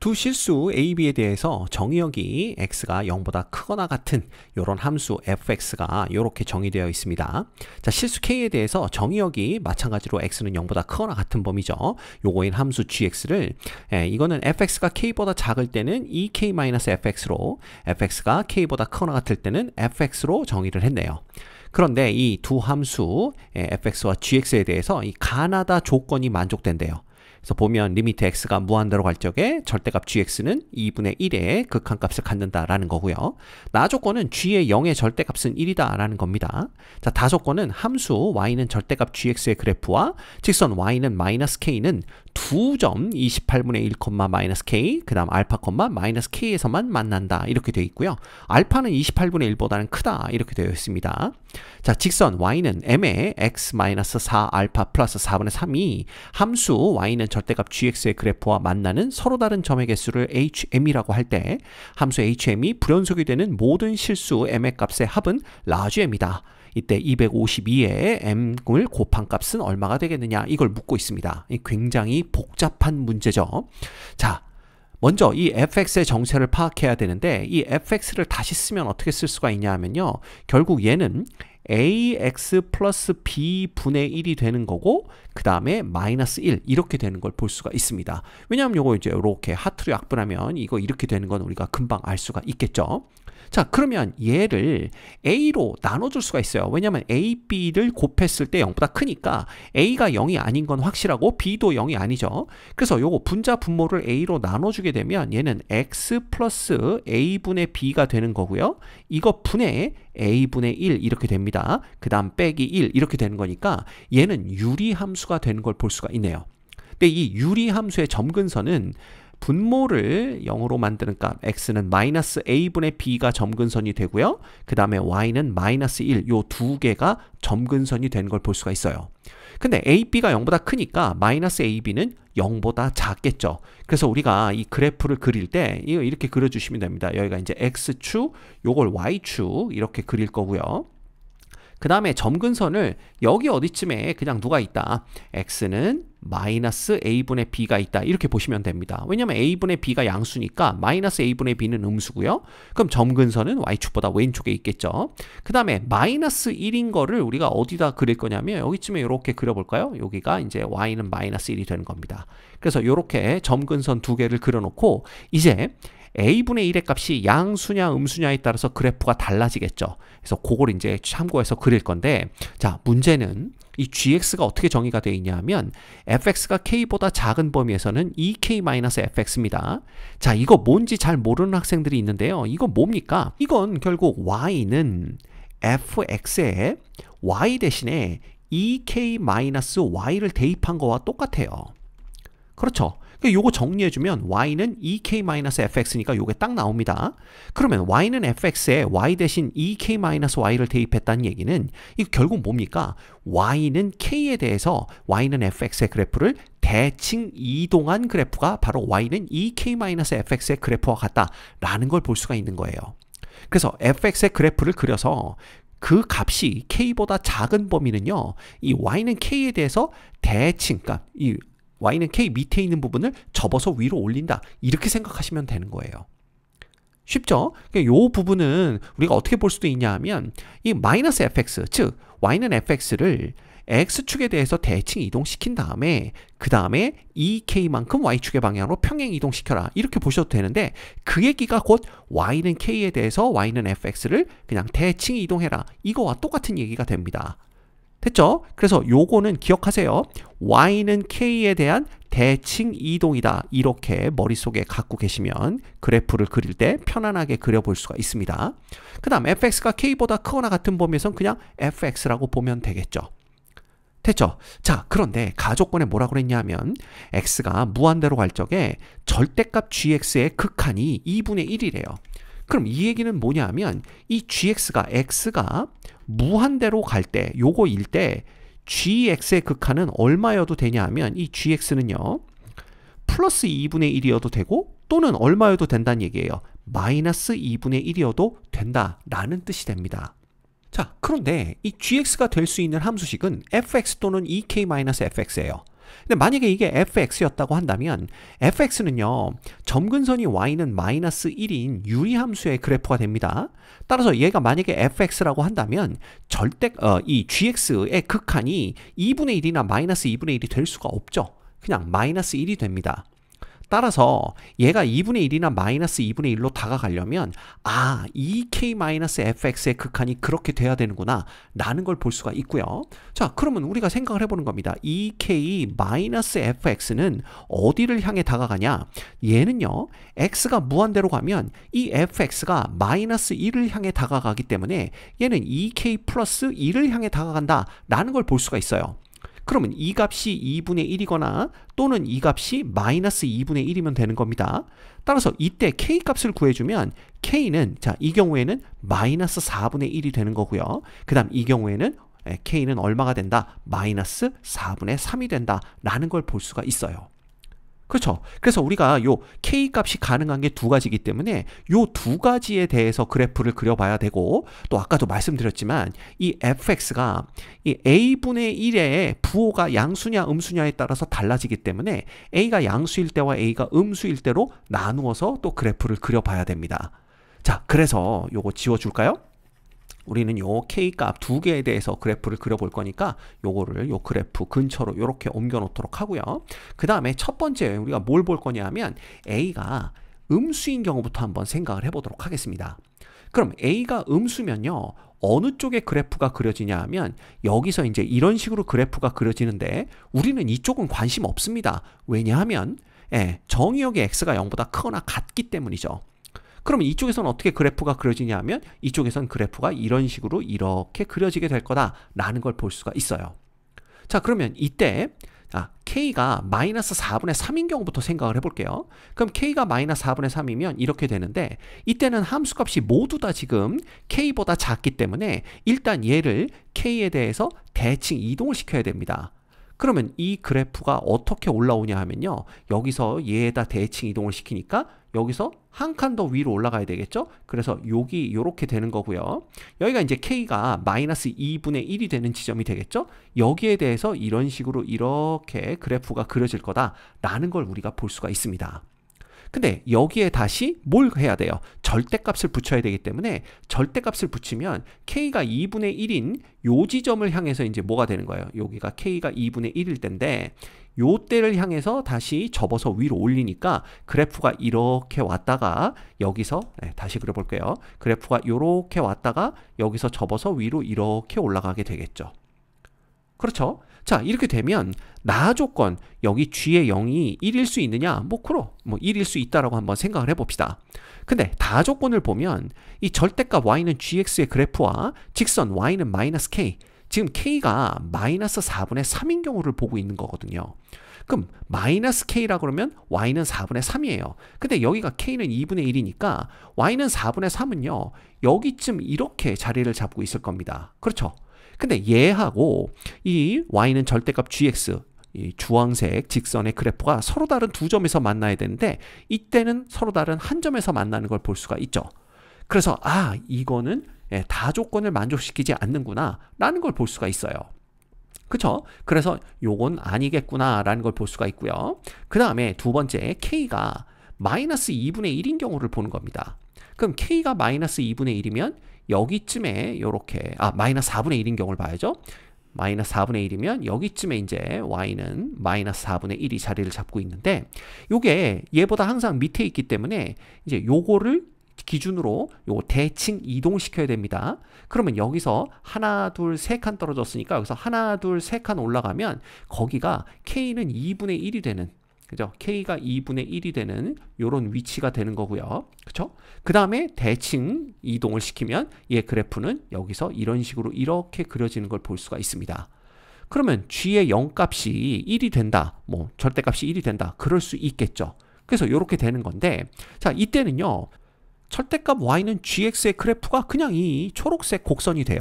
두 실수 a, b에 대해서 정의역이 x가 0보다 크거나 같은 이런 함수 fx가 이렇게 정의되어 있습니다. 자, 실수 k에 대해서 정의역이 마찬가지로 x는 0보다 크거나 같은 범위죠. 요거인 함수 gx를 이거는 fx가 k보다 작을 때는 ek-fx로 fx가 k보다 크거나 같을 때는 fx로 정의를 했네요. 그런데 이 두 함수 fx와 gx에 대해서 이 가나다 조건이 만족된대요. 그래서 보면 리미트 x가 무한대로 갈 적에 절대값 gx는 2분의 1의 극한값을 갖는다라는 거고요. 나 조건은 g의 0의 절대값은 1이다라는 겁니다. 자, 다 조건은 함수 y는 절대값 gx의 그래프와 직선 y는 마이너스 k는 2점 28분의 1, 마이너스 k 그 다음 알파, 마이너스 k에서만 만난다 이렇게 되어 있고요. 알파는 28분의 1보다는 크다 이렇게 되어 있습니다. 자, 직선 y는 m의 x 마이너스 4 알파 플러스 4분의 3이 함수 y는 절대값 gx의 그래프와 만나는 서로 다른 점의 개수를 hm이라고 할 때 함수 hm이 불연속이 되는 모든 실수 m의 값의 합은 라지 m이다. 이때 252에 m을 곱한 값은 얼마가 되겠느냐 이걸 묻고 있습니다. 굉장히 복잡한 문제죠. 자, 먼저 이 fx의 정체를 파악해야 되는데 이 fx를 다시 쓰면 어떻게 쓸 수가 있냐 하면요. 결국 얘는 ax 플러스 b분의 1이 되는 거고 그 다음에 마이너스 1 이렇게 되는 걸 볼 수가 있습니다. 왜냐하면 요거 이제 이렇게 하트로 약분하면 이거 이렇게 되는 건 우리가 금방 알 수가 있겠죠. 자, 그러면 얘를 a로 나눠줄 수가 있어요. 왜냐하면 a, b를 곱했을 때 0보다 크니까 a가 0이 아닌 건 확실하고 b도 0이 아니죠. 그래서 요거 분자 분모를 a로 나눠주게 되면 얘는 x 플러스 a분의 b가 되는 거고요. 이거 분의 a분의 1 이렇게 됩니다. 그 다음 빼기 1 이렇게 되는 거니까 얘는 유리함수가 되는 걸 볼 수가 있네요. 근데 이 유리함수의 점근선은 분모를 0으로 만드는 값 x는 마이너스 a분의 b가 점근선이 되고요. 그 다음에 y는 마이너스 1 요 두 개가 점근선이 되는 걸 볼 수가 있어요. 근데 ab가 0보다 크니까 마이너스 ab는 0보다 작겠죠. 그래서 우리가 이 그래프를 그릴 때 이거 이렇게 그려주시면 됩니다. 여기가 이제 x축, 요걸 y축 이렇게 그릴 거고요. 그 다음에 점근선을 여기 어디쯤에 그냥 누가 있다. x는 마이너스 a분의 b가 있다. 이렇게 보시면 됩니다. 왜냐면 a분의 b가 양수니까 마이너스 a분의 b는 음수고요. 그럼 점근선은 y축보다 왼쪽에 있겠죠. 그 다음에 마이너스 1인 거를 우리가 어디다 그릴 거냐면 여기쯤에 이렇게 그려볼까요? 여기가 이제 y는 마이너스 1이 되는 겁니다. 그래서 이렇게 점근선 두 개를 그려놓고 이제 a분의 1의 값이 양수냐 음수냐에 따라서 그래프가 달라지겠죠. 그래서 그걸 이제 참고해서 그릴 건데 자, 문제는 이 gx가 어떻게 정의가 되어 있냐 하면 fx가 k보다 작은 범위에서는 ek-fx입니다. 자, 이거 뭔지 잘 모르는 학생들이 있는데요. 이거 뭡니까? 이건 결국 y는 fx에 y 대신에 ek-y를 대입한 거와 똑같아요. 그렇죠. 요거 정리해주면 y는 ek-fx니까 요게 딱 나옵니다. 그러면 y는 fx에 y 대신 ek-y를 대입했다는 얘기는 이거 결국 뭡니까? y는 k에 대해서 y는 fx의 그래프를 대칭 이동한 그래프가 바로 y는 ek-fx의 그래프와 같다라는 걸 볼 수가 있는 거예요. 그래서 fx의 그래프를 그려서 그 값이 k보다 작은 범위는요. 이 y는 k에 대해서 대칭, 그러니까 이 y는 k 밑에 있는 부분을 접어서 위로 올린다. 이렇게 생각하시면 되는 거예요. 쉽죠? 이 부분은 우리가 어떻게 볼 수도 있냐 하면 이 마이너스 fx, 즉 y는 fx를 x축에 대해서 대칭 이동시킨 다음에 그 다음에 ek만큼 y축의 방향으로 평행 이동시켜라. 이렇게 보셔도 되는데 그 얘기가 곧 y는 k에 대해서 y는 fx를 그냥 대칭 이동해라. 이거와 똑같은 얘기가 됩니다. 됐죠? 그래서 요거는 기억하세요. y는 k에 대한 대칭 이동이다. 이렇게 머릿속에 갖고 계시면 그래프를 그릴 때 편안하게 그려볼 수가 있습니다. 그 다음 fx가 k보다 크거나 같은 범위에선 그냥 fx라고 보면 되겠죠. 됐죠? 자, 그런데 가조건에 뭐라 그랬냐면 x가 무한대로 갈 적에 절대값 gx의 극한이 2분의 1이래요. 그럼 이 얘기는 뭐냐 하면 이 gx가 x가 무한대로 갈 때 요거일 때 gx의 극한은 얼마여도 되냐 하면 이 gx는요 플러스 2분의 1이어도 되고 또는 얼마여도 된다는 얘기예요. 마이너스 2분의 1이어도 된다라는 뜻이 됩니다. 자, 그런데 이 gx가 될 수 있는 함수식은 fx 또는 ek-fx예요. 근데 만약에 이게 fx였다고 한다면 fx는요 점근선이 y는 마이너스 1인 유리함수의 그래프가 됩니다. 따라서 얘가 만약에 fx라고 한다면 이 gx의 극한이 2분의 1이나 마이너스 2분의 1이 될 수가 없죠. 그냥 마이너스 1이 됩니다. 따라서 얘가 2분의 1이나 마이너스 2분의 1로 다가가려면 2k-fx의 극한이 그렇게 돼야 되는구나 라는 걸 볼 수가 있고요. 자, 그러면 우리가 생각을 해보는 겁니다. 2k-fx는 어디를 향해 다가가냐? 얘는요, x가 무한대로 가면 이 fx가 마이너스 1을 향해 다가가기 때문에 얘는 2k 플러스 1을 향해 다가간다 라는 걸 볼 수가 있어요. 그러면 이 값이 2분의 1이거나 또는 이 값이 마이너스 2분의 1이면 되는 겁니다. 따라서 이때 k 값을 구해주면 k는 이 경우에는 마이너스 4분의 1이 되는 거고요. 그 다음 이 경우에는 k는 얼마가 된다? 마이너스 4분의 3이 된다 라는 걸 볼 수가 있어요. 그렇죠. 그래서 우리가 요 k 값이 가능한 게 두 가지이기 때문에 요 두 가지에 대해서 그래프를 그려봐야 되고, 또 아까도 말씀드렸지만 이 fx가 이 a분의 1의 부호가 양수냐 음수냐에 따라서 달라지기 때문에 a가 양수일 때와 a가 음수일 때로 나누어서 또 그래프를 그려봐야 됩니다. 자, 그래서 요거 지워줄까요? 우리는 요 K값 두 개에 대해서 그래프를 그려볼 거니까 요거를 요 그래프 근처로 이렇게 옮겨 놓도록 하고요. 그 다음에 첫 번째 우리가 뭘 볼 거냐 하면 A가 음수인 경우부터 한번 생각을 해보도록 하겠습니다. 그럼 A가 음수면요, 어느 쪽에 그래프가 그려지냐 하면 여기서 이제 이런 식으로 그래프가 그려지는데 우리는 이쪽은 관심 없습니다. 왜냐하면 정의역의 X가 0보다 크거나 같기 때문이죠. 그러면 이쪽에서는 어떻게 그래프가 그려지냐 하면 이쪽에서는 그래프가 이런 식으로 이렇게 그려지게 될 거다라는 걸 볼 수가 있어요. 자, 그러면 이때 K가 마이너스 4분의 3인 경우부터 생각을 해볼게요. 그럼 K가 마이너스 4분의 3이면 이렇게 되는데 이때는 함수값이 모두 다 지금 K보다 작기 때문에 일단 얘를 K에 대해서 대칭 이동을 시켜야 됩니다. 그러면 이 그래프가 어떻게 올라오냐 하면요, 여기서 얘에다 대칭 이동을 시키니까 여기서 한 칸 더 위로 올라가야 되겠죠? 그래서 여기 이렇게 되는 거고요. 여기가 이제 K가 마이너스 2분의 1이 되는 지점이 되겠죠? 여기에 대해서 이런 식으로 이렇게 그래프가 그려질 거다라는 걸 우리가 볼 수가 있습니다. 근데 여기에 다시 뭘 해야 돼요? 절대값을 붙여야 되기 때문에 절대값을 붙이면 K가 2분의 1인 요 지점을 향해서 이제 뭐가 되는 거예요? 여기가 K가 2분의 1일 때인데 요 때를 향해서 다시 접어서 위로 올리니까 그래프가 이렇게 왔다가 여기서 다시 그려볼게요. 그래프가 이렇게 왔다가 여기서 접어서 위로 이렇게 올라가게 되겠죠. 그렇죠? 자, 이렇게 되면 나 조건 여기 g의 0이 1일 수 있느냐? 그럼 1일 수 있다라고 한번 생각을 해봅시다. 근데 다 조건을 보면 이 절대값 y는 gx의 그래프와 직선 y는 마이너스 k, 지금 k가 마이너스 4분의 3인 경우를 보고 있는 거거든요. 그럼 마이너스 k라고 그러면 y는 4분의 3이에요. 근데 여기가 k는 2분의 1이니까 y는 4분의 3은요, 여기쯤 이렇게 자리를 잡고 있을 겁니다. 그렇죠? 근데 얘하고 이 y는 절대값 gx, 이 주황색 직선의 그래프가 서로 다른 두 점에서 만나야 되는데 이때는 서로 다른 한 점에서 만나는 걸 볼 수가 있죠. 그래서 이거는 다 조건을 만족시키지 않는구나 라는 걸 볼 수가 있어요. 그쵸? 그래서 요건 아니겠구나 라는 걸 볼 수가 있고요. 그 다음에 두 번째 K가 마이너스 2분의 1인 경우를 보는 겁니다. 그럼 K가 마이너스 2분의 1이면 여기쯤에 요렇게 마이너스 4분의 1인 경우를 봐야죠. 마이너스 4분의 1이면 여기쯤에 이제 y는 마이너스 4분의 1이 자리를 잡고 있는데 요게 얘보다 항상 밑에 있기 때문에 이제 요거를 기준으로 요 대칭 이동시켜야 됩니다. 그러면 여기서 하나, 둘, 세 칸 떨어졌으니까 여기서 하나, 둘, 세 칸 올라가면 거기가 K는 2분의 1이 되는, 그죠? K가 2분의 1이 되는 요런 위치가 되는 거고요. 그쵸? 그 다음에 대칭 이동을 시키면 얘 그래프는 여기서 이런 식으로 이렇게 그려지는 걸 볼 수가 있습니다. 그러면 G의 0값이 1이 된다. 절대값이 1이 된다. 그럴 수 있겠죠. 그래서 이렇게 되는 건데, 자, 이때는요, 절대값 y는 gx의 그래프가 그냥 이 초록색 곡선이 돼요.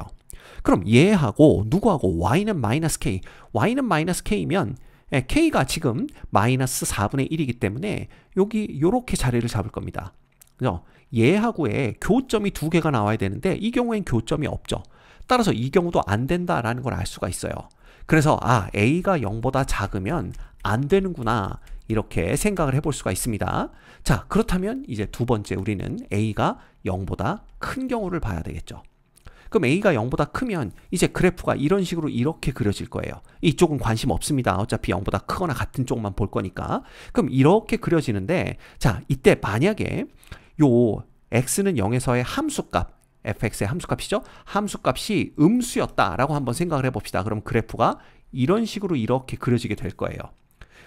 그럼 얘하고 누구하고 y는 마이너스 k, y는 마이너스 k면 k가 지금 마이너스 4분의 1이기 때문에 여기 요렇게 자리를 잡을 겁니다. 그죠? 얘하고의 교점이 두 개가 나와야 되는데 이 경우엔 교점이 없죠. 따라서 이 경우도 안 된다라는 걸 알 수가 있어요. 그래서 a가 0보다 작으면 안 되는구나, 이렇게 생각을 해볼 수가 있습니다. 자, 그렇다면 이제 두 번째 우리는 A가 0보다 큰 경우를 봐야 되겠죠. 그럼 A가 0보다 크면 이제 그래프가 이런 식으로 이렇게 그려질 거예요. 이쪽은 관심 없습니다. 어차피 0보다 크거나 같은 쪽만 볼 거니까. 그럼 이렇게 그려지는데, 자, 이때 만약에 요 x는 0에서의 함수값, fx의 함수값이죠. 함수값이 음수였다라고 한번 생각을 해봅시다. 그럼 그래프가 이런 식으로 이렇게 그려지게 될 거예요.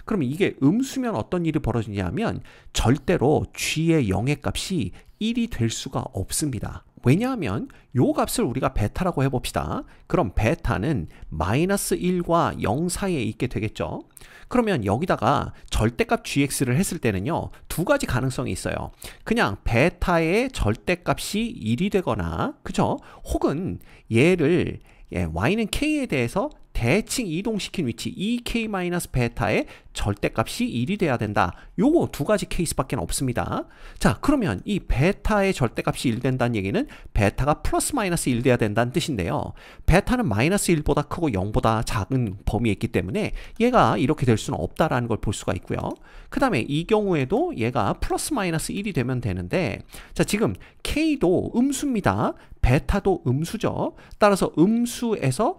그럼 이게 음수면 어떤 일이 벌어지냐면 절대로 g의 0의 값이 1이 될 수가 없습니다. 왜냐하면 요 값을 우리가 베타라고 해봅시다. 그럼 베타는 마이너스 1과 0 사이에 있게 되겠죠. 그러면 여기다가 절대값 gx를 했을 때는요, 두 가지 가능성이 있어요. 그냥 베타의 절대값이 1이 되거나, 그죠? 혹은 얘를 y는 k에 대해서 대칭 이동시킨 위치 EK-베타의 절대값이 1이 돼야 된다. 요거 두 가지 케이스밖에 없습니다. 자, 그러면 이 베타의 절대값이 1 된다는 얘기는 베타가 플러스 마이너스 1 돼야 된다는 뜻인데요. 베타는 마이너스 1보다 크고 0보다 작은 범위에 있기 때문에 얘가 이렇게 될 수는 없다라는 걸 볼 수가 있고요. 그 다음에 이 경우에도 얘가 플러스 마이너스 1이 되면 되는데, 자, 지금 K도 음수입니다. 베타도 음수죠. 따라서 음수에서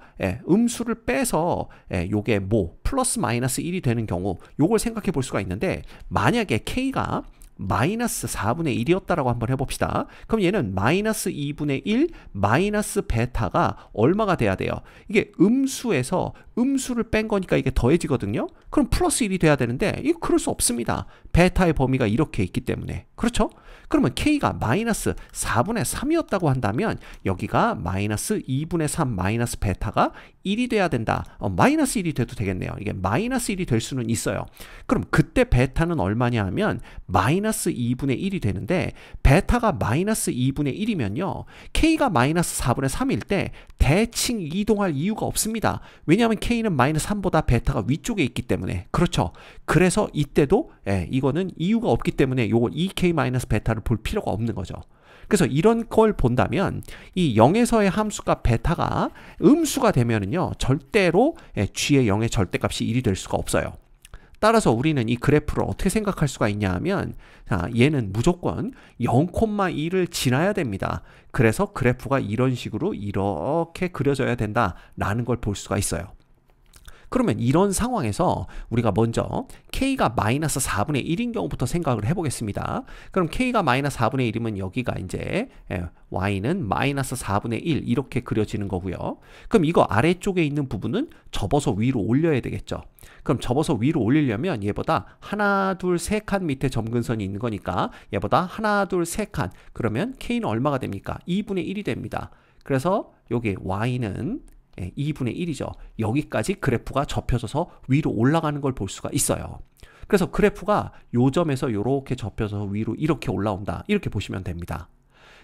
음수를 빼서 요게 뭐 플러스 마이너스 1이 되는 경우, 요걸 생각해 볼 수가 있는데, 만약에 K가 마이너스 4분의 1이었다라고 한번 해봅시다. 그럼 얘는 마이너스 2분의 1 마이너스 베타가 얼마가 돼야 돼요? 이게 음수에서 음수를 뺀 거니까 이게 더해지거든요. 그럼 플러스 1이 돼야 되는데 이거 그럴 수 없습니다. 베타의 범위가 이렇게 있기 때문에. 그렇죠? 그러면 K가 마이너스 4분의 3이었다고 한다면 여기가 마이너스 2분의 3 마이너스 베타가 1이 돼야 된다. 마이너스 1이 돼도 되겠네요. 이게 마이너스 1이 될 수는 있어요. 그럼 그때 베타는 얼마냐 하면 마이너스 2분의 1이 되는데, 베타가 마이너스 2분의 1이면요. K가 마이너스 4분의 3일 때 대칭 이동할 이유가 없습니다. 왜냐하면 K는 마이너스 3보다 베타가 위쪽에 있기 때문에. 그렇죠. 그래서 이때도 이거는 이유가 없기 때문에 요걸 EK-베타를 볼 필요가 없는 거죠. 그래서 이런 걸 본다면 이 0에서의 함수값 베타가 음수가 되면은요, 절대로 g의 0의 절대값이 1이 될 수가 없어요. 따라서 우리는 이 그래프를 어떻게 생각할 수가 있냐 하면, 자, 얘는 무조건 0,2를 지나야 됩니다. 그래서 그래프가 이런 식으로 이렇게 그려져야 된다라는 걸 볼 수가 있어요. 그러면 이런 상황에서 우리가 먼저 K가 마이너스 4분의 1인 경우부터 생각을 해보겠습니다. 그럼 K가 마이너스 4분의 1이면 여기가 이제 Y는 마이너스 4분의 1 이렇게 그려지는 거고요. 그럼 이거 아래쪽에 있는 부분은 접어서 위로 올려야 되겠죠. 그럼 접어서 위로 올리려면 얘보다 하나, 둘, 세 칸 밑에 점근선이 있는 거니까 얘보다 하나, 둘, 세 칸. 그러면 K는 얼마가 됩니까? 2분의 1이 됩니다. 그래서 여기 Y는 2분의 1이죠. 여기까지 그래프가 접혀져서 위로 올라가는 걸 볼 수가 있어요. 그래서 그래프가 요 점에서 이렇게 접혀서 위로 이렇게 올라온다. 이렇게 보시면 됩니다.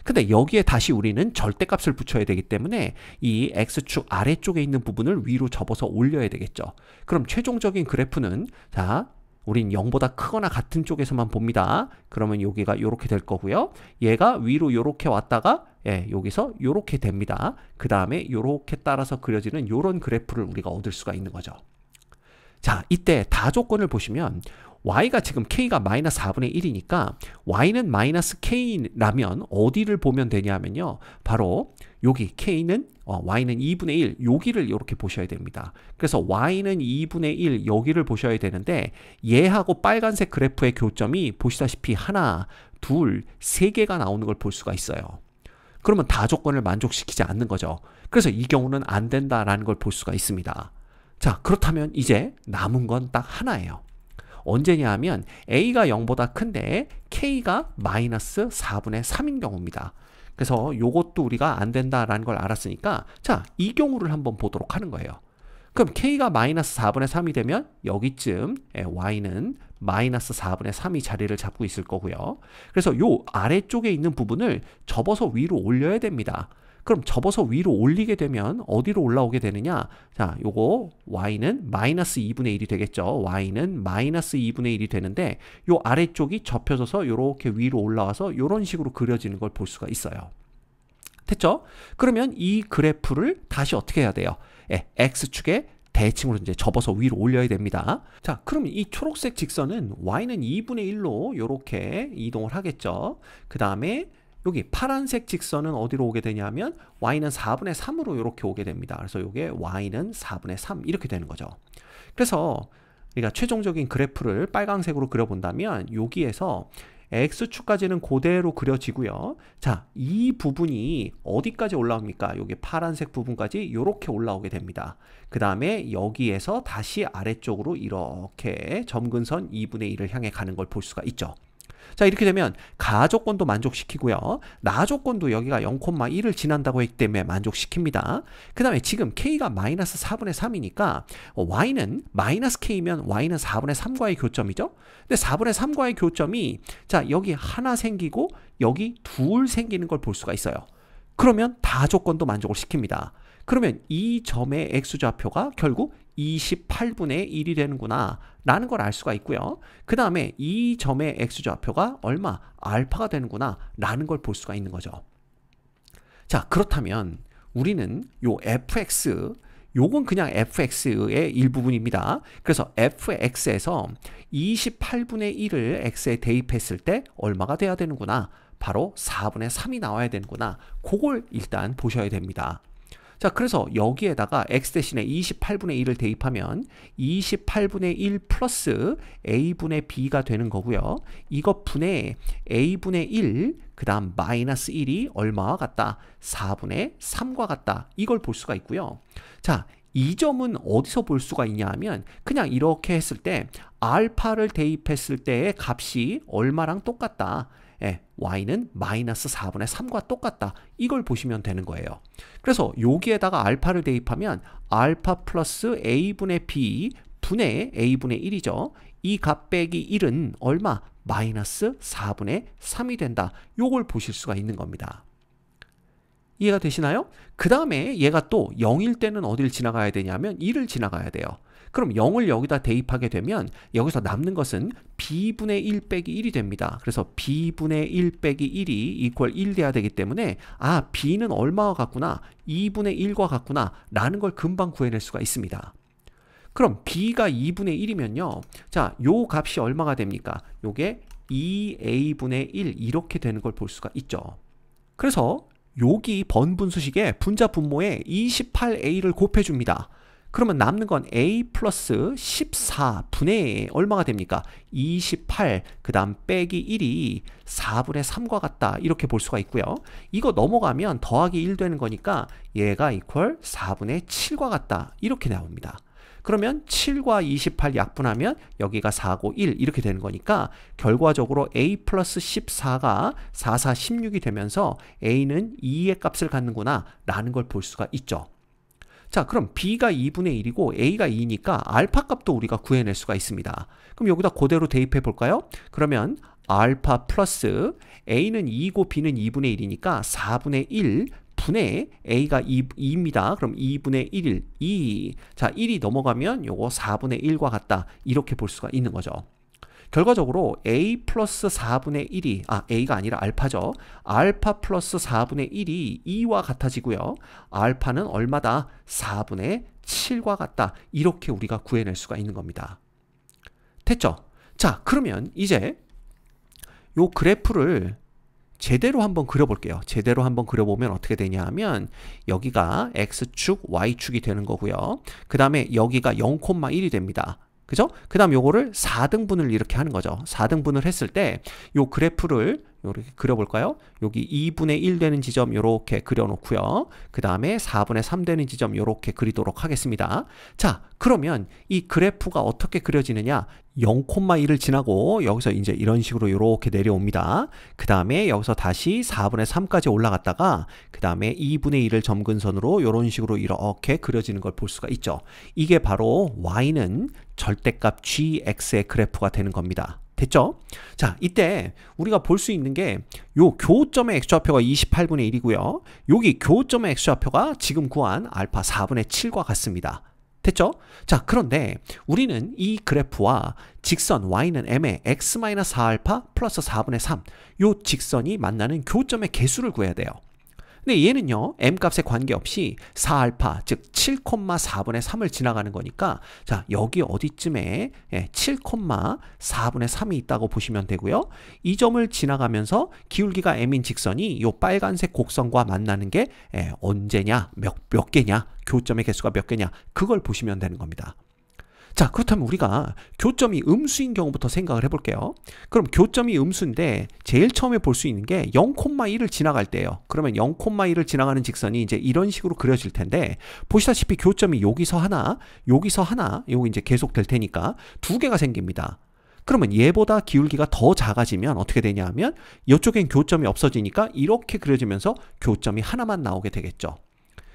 근데 여기에 다시 우리는 절대값을 붙여야 되기 때문에 이 X축 아래쪽에 있는 부분을 위로 접어서 올려야 되겠죠. 그럼 최종적인 그래프는, 자, 우린 0보다 크거나 같은 쪽에서만 봅니다. 그러면 여기가 이렇게 될 거고요. 얘가 위로 이렇게 왔다가 여기서 이렇게 됩니다. 그 다음에 이렇게 따라서 그려지는 이런 그래프를 우리가 얻을 수가 있는 거죠. 자, 이때 다 조건을 보시면 y가 지금 k가 마이너스 4분의 1이니까 y는 마이너스 k라면 어디를 보면 되냐면요. 바로 여기 k는 y는 2분의 1 여기를 이렇게 보셔야 됩니다. 그래서 y는 2분의 1 여기를 보셔야 되는데, 얘하고 빨간색 그래프의 교점이 보시다시피 하나, 둘, 세 개가 나오는 걸 볼 수가 있어요. 그러면 다 조건을 만족시키지 않는 거죠. 그래서 이 경우는 안 된다라는 걸 볼 수가 있습니다. 자, 그렇다면 이제 남은 건 딱 하나예요. 언제냐 하면 A가 0보다 큰데 K가 마이너스 4분의 3인 경우입니다. 그래서 요것도 우리가 안 된다라는 걸 알았으니까, 자, 이 경우를 한번 보도록 하는 거예요. 그럼 K가 마이너스 4분의 3이 되면 여기쯤 Y는 마이너스 4분의 3이 자리를 잡고 있을 거고요. 그래서 요 아래쪽에 있는 부분을 접어서 위로 올려야 됩니다. 그럼 접어서 위로 올리게 되면 어디로 올라오게 되느냐? 자, 요거 y는 마이너스 2분의 1이 되겠죠. y는 마이너스 2분의 1이 되는데 요 아래쪽이 접혀져서 요렇게 위로 올라와서 요런 식으로 그려지는 걸 볼 수가 있어요. 됐죠? 그러면 이 그래프를 다시 어떻게 해야 돼요? X축의 대칭으로 이제 접어서 위로 올려야 됩니다. 자, 그러면 이 초록색 직선은 y는 2분의 1로 이렇게 이동을 하겠죠. 그 다음에 여기 파란색 직선은 어디로 오게 되냐면 y는 4분의 3으로 이렇게 오게 됩니다. 그래서 이게 y는 4분의 3 이렇게 되는 거죠. 그래서 우리가 최종적인 그래프를 빨강색으로 그려본다면 여기에서 x축까지는 그대로 그려지고요. 자, 이 부분이 어디까지 올라옵니까? 여기 파란색 부분까지 이렇게 올라오게 됩니다. 그 다음에 여기에서 다시 아래쪽으로 이렇게 점근선 2분의 1을 향해 가는 걸 볼 수가 있죠. 자, 이렇게 되면 가조건도 만족시키고요. 나조건도 여기가 0,1을 지난다고 했기 때문에 만족시킵니다. 그 다음에 지금 k가 마이너스 4분의 3이니까 y는 마이너스 k면 y는 4분의 3과의 교점이죠. 근데 4분의 3과의 교점이 자, 여기 하나 생기고 여기 둘 생기는 걸 볼 수가 있어요. 그러면 다조건도 만족을 시킵니다. 그러면 이 점의 x좌표가 결국 28분의 1이 되는구나 라는 걸 알 수가 있고요. 그 다음에 이 점의 x좌표가 얼마? 알파가 되는구나 라는 걸 볼 수가 있는 거죠. 자, 그렇다면 우리는 요 fx 요건 그냥 fx의 일부분입니다. 그래서 fx에서 28분의 1을 x에 대입했을 때 얼마가 돼야 되는구나. 바로 4분의 3이 나와야 되는구나. 그걸 일단 보셔야 됩니다. 자, 그래서 여기에다가 x 대신에 28분의 1을 대입하면 28분의 1 플러스 a분의 b가 되는 거고요. 이것 분의 a분의 1, 그 다음 마이너스 1이 얼마와 같다? 4분의 3과 같다. 이걸 볼 수가 있고요. 자, 이 점은 어디서 볼 수가 있냐 하면 그냥 이렇게 했을 때 알파를 대입했을 때의 값이 얼마랑 똑같다. 예, y는 마이너스 4분의 3과 똑같다. 이걸 보시면 되는 거예요. 그래서 여기에다가 알파를 대입하면 알파 플러스 a분의 b 분의 a분의 1이죠. 이 값 빼기 1은 얼마? 마이너스 4분의 3이 된다. 요걸 보실 수가 있는 겁니다. 이해가 되시나요? 그 다음에 얘가 또 0일 때는 어딜 지나가야 되냐면 1을 지나가야 돼요. 그럼 0을 여기다 대입하게 되면 여기서 남는 것은 b분의 1 빼기 1이 됩니다. 그래서 b분의 1 빼기 1이 이퀄 1 돼야 되기 때문에 아, b는 얼마와 같구나, 2분의 1과 같구나 라는 걸 금방 구해낼 수가 있습니다. 그럼 b가 2분의 1이면요. 자, 요 값이 얼마가 됩니까? 요게 2a분의 1 이렇게 되는 걸 볼 수가 있죠. 그래서 여기 번분수식에 분자 분모에 28a를 곱해줍니다. 그러면 남는 건 a 플러스 14분의 얼마가 됩니까? 28, 그 다음 빼기 1이 4분의 3과 같다. 이렇게 볼 수가 있고요. 이거 넘어가면 더하기 1 되는 거니까 얘가 이퀄 4분의 7과 같다. 이렇게 나옵니다. 그러면 7과 28 약분하면 여기가 4고 1 이렇게 되는 거니까 결과적으로 a 플러스 14가 4, 4, 16이 되면서 a는 2의 값을 갖는구나 라는 걸 볼 수가 있죠. 자, 그럼 b가 2분의 1이고 a가 2니까 알파 값도 우리가 구해낼 수가 있습니다. 그럼 여기다 그대로 대입해 볼까요? 그러면 알파 플러스 a는 2고 b는 2분의 1이니까 4분의 1 분의 a가 2입니다. 그럼 2분의 1, 2. 자, 1이 넘어가면 요거 4분의 1과 같다. 이렇게 볼 수가 있는 거죠. 결과적으로 a 플러스 4분의 1이 a가 아니라 알파죠. 알파 플러스 4분의 1이 2와 같아지고요. 알파는 얼마다? 4분의 7과 같다. 이렇게 우리가 구해낼 수가 있는 겁니다. 됐죠? 자, 그러면 이제 요 그래프를 제대로 한번 그려볼게요. 제대로 한번 그려보면 어떻게 되냐 하면 여기가 x축, y축이 되는 거고요. 그 다음에 여기가 0,1이 됩니다. 그죠? 그 다음 요거를 4등분을 이렇게 하는 거죠. 4등분을 했을 때 요 그래프를 이렇게 그려볼까요? 여기 2분의 1 되는 지점 이렇게 그려놓고요. 그 다음에 4분의 3 되는 지점 이렇게 그리도록 하겠습니다. 자, 그러면 이 그래프가 어떻게 그려지느냐? 0,1을 지나고 여기서 이제 이런 식으로 이렇게 내려옵니다. 그 다음에 여기서 다시 4분의 3까지 올라갔다가 그 다음에 2분의 1을 점근선으로 이런 식으로 이렇게 그려지는 걸 볼 수가 있죠. 이게 바로 y는 절대값 gx의 그래프가 되는 겁니다. 됐죠? 자, 이때 우리가 볼 수 있는 게 요 교점의 x좌표가 28분의 1이고요. 여기 교점의 x좌표가 지금 구한 알파 4분의 7과 같습니다. 됐죠? 자, 그런데 우리는 이 그래프와 직선 y는 m의 x-4알파 플러스 4분의 3 요 직선이 만나는 교점의 개수를 구해야 돼요. 근데 얘는요, m값에 관계없이 4알파, 즉 7,4분의 3을 지나가는 거니까, 자, 여기 어디쯤에 7,4분의 3이 있다고 보시면 되고요. 이 점을 지나가면서 기울기가 m인 직선이 이 빨간색 곡선과 만나는 게 언제냐, 몇 개냐, 교점의 개수가 몇 개냐, 그걸 보시면 되는 겁니다. 자, 그렇다면 우리가 교점이 음수인 경우부터 생각을 해볼게요. 그럼 교점이 음수인데 제일 처음에 볼 수 있는 게 0,1을 지나갈 때예요. 그러면 0,1을 지나가는 직선이 이제 이런 식으로 그려질 텐데, 보시다시피 교점이 여기서 하나, 요거 이제 계속 될 테니까 두 개가 생깁니다. 그러면 얘보다 기울기가 더 작아지면 어떻게 되냐 하면 이쪽엔 교점이 없어지니까 이렇게 그려지면서 교점이 하나만 나오게 되겠죠.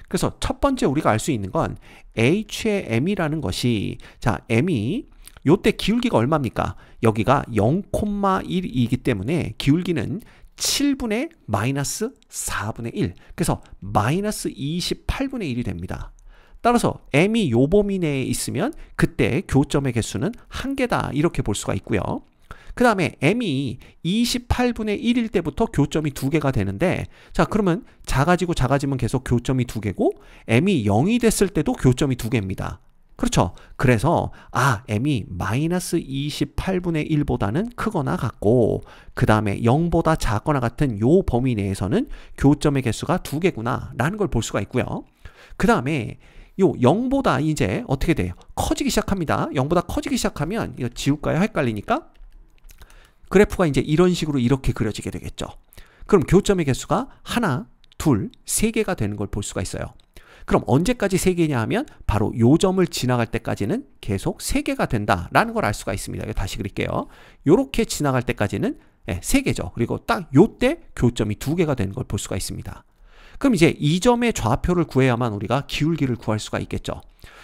그래서 첫 번째 우리가 알 수 있는 건 h의 m이라는 것이, 자, m이 요때 기울기가 얼마입니까? 여기가 0,1이기 때문에 기울기는 7분의 마이너스 4분의 1, 그래서 마이너스 28분의 1이 됩니다. 따라서 m이 요 범위 내에 있으면 그때 교점의 개수는 1개다, 이렇게 볼 수가 있고요. 그 다음에 m이 28분의 1일 때부터 교점이 2개가 되는데, 자, 그러면 작아지면 계속 교점이 2개고, m이 0이 됐을 때도 교점이 2개입니다. 그렇죠? 그래서 m이 마이너스 28분의 1보다는 크거나 같고, 그 다음에 0보다 작거나 같은 요 범위 내에서는 교점의 개수가 2개구나 라는 걸 볼 수가 있고요. 그 다음에 요 0보다 이제 어떻게 돼요? 커지기 시작합니다. 0보다 커지기 시작하면, 이거 지울까요? 헷갈리니까. 그래프가 이제 이런 식으로 이렇게 그려지게 되겠죠. 그럼 교점의 개수가 하나, 둘, 세 개가 되는 걸 볼 수가 있어요. 그럼 언제까지 세 개냐 하면 바로 요 점을 지나갈 때까지는 계속 세 개가 된다라는 걸 알 수가 있습니다. 다시 그릴게요. 요렇게 지나갈 때까지는 세 개죠. 그리고 딱 요때 교점이 2개가 되는 걸 볼 수가 있습니다. 그럼 이제 이 점의 좌표를 구해야만 우리가 기울기를 구할 수가 있겠죠.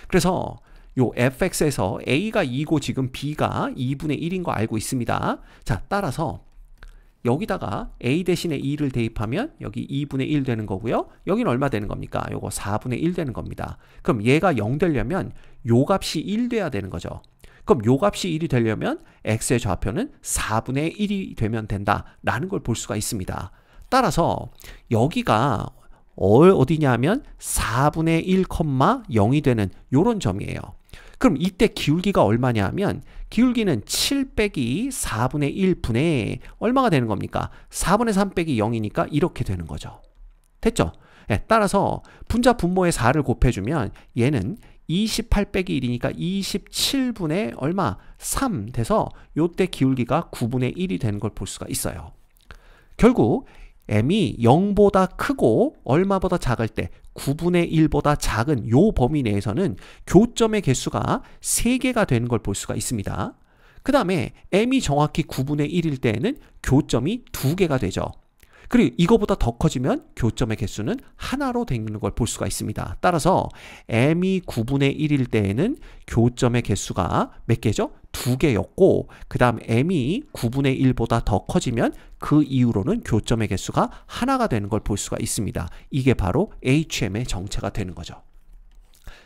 그래서 요 fx에서 a가 2고 지금 b가 2분의 1인 거 알고 있습니다. 자, 따라서 여기다가 a 대신에 2를 대입하면 여기 2분의 1 되는 거고요. 여기는 얼마 되는 겁니까? 요거 4분의 1 되는 겁니다. 그럼 얘가 0 되려면 요 값이 1 돼야 되는 거죠. 그럼 요 값이 1이 되려면 x의 좌표는 4분의 1이 되면 된다라는 걸 볼 수가 있습니다. 따라서 여기가 어디냐 하면 4분의 1,0이 되는 요런 점이에요. 그럼 이때 기울기가 얼마냐 하면 기울기는 7 빼기 4분의 1분의 얼마가 되는 겁니까? 4분의 3 빼기 0이니까 이렇게 되는 거죠. 됐죠? 따라서 분자 분모의 4를 곱해주면 얘는 28 빼기 1이니까 27분의 얼마? 3 돼서 요때 기울기가 9분의 1이 되는 걸 볼 수가 있어요. 결국 m이 0보다 크고 얼마보다 작을 때 9분의 1보다 작은 요 범위 내에서는 교점의 개수가 3개가 되는 걸 볼 수가 있습니다. 그 다음에 m이 정확히 9분의 1일 때에는 교점이 2개가 되죠. 그리고 이거보다 더 커지면 교점의 개수는 하나로 되는 걸 볼 수가 있습니다. 따라서 m이 9분의 1일 때에는 교점의 개수가 몇 개죠? 2개였고, 그 다음 m이 9분의 1보다 더 커지면 그 이후로는 교점의 개수가 하나가 되는 걸 볼 수가 있습니다. 이게 바로 HM의 정체가 되는 거죠.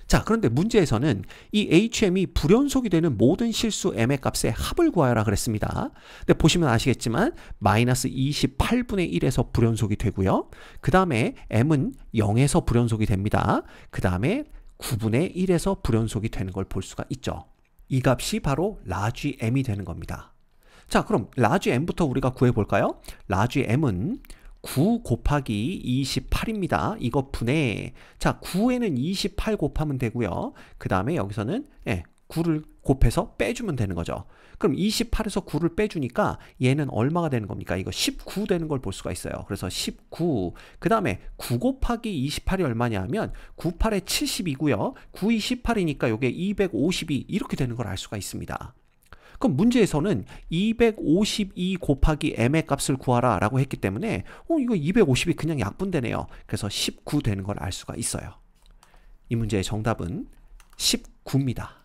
자, 그런데 문제에서는 이 HM이 불연속이 되는 모든 실수 m의 값의 합을 구하여라 그랬습니다. 근데 보시면 아시겠지만 마이너스 28분의 1에서 불연속이 되고요. 그 다음에 m은 0에서 불연속이 됩니다. 그 다음에 9분의 1에서 불연속이 되는 걸 볼 수가 있죠. 이 값이 바로 라지 m이 되는 겁니다. 자, 그럼 라지 m부터 우리가 구해볼까요? 라지 m은 9 곱하기 28입니다. 이거 분해. 자, 9에는 28 곱하면 되고요. 그 다음에 여기서는 9를 곱해서 빼주면 되는 거죠. 그럼 28에서 9를 빼주니까 얘는 얼마가 되는 겁니까? 이거 19 되는 걸 볼 수가 있어요. 그래서 19. 그 다음에 9 곱하기 28이 얼마냐 하면 98에 70이고요. 9, 28이니까 이게 252 이렇게 되는 걸 알 수가 있습니다. 그럼 문제에서는 252 곱하기 m의 값을 구하라 라고 했기 때문에 이거 250이 그냥 약분되네요. 그래서 19 되는 걸 알 수가 있어요. 이 문제의 정답은 19입니다.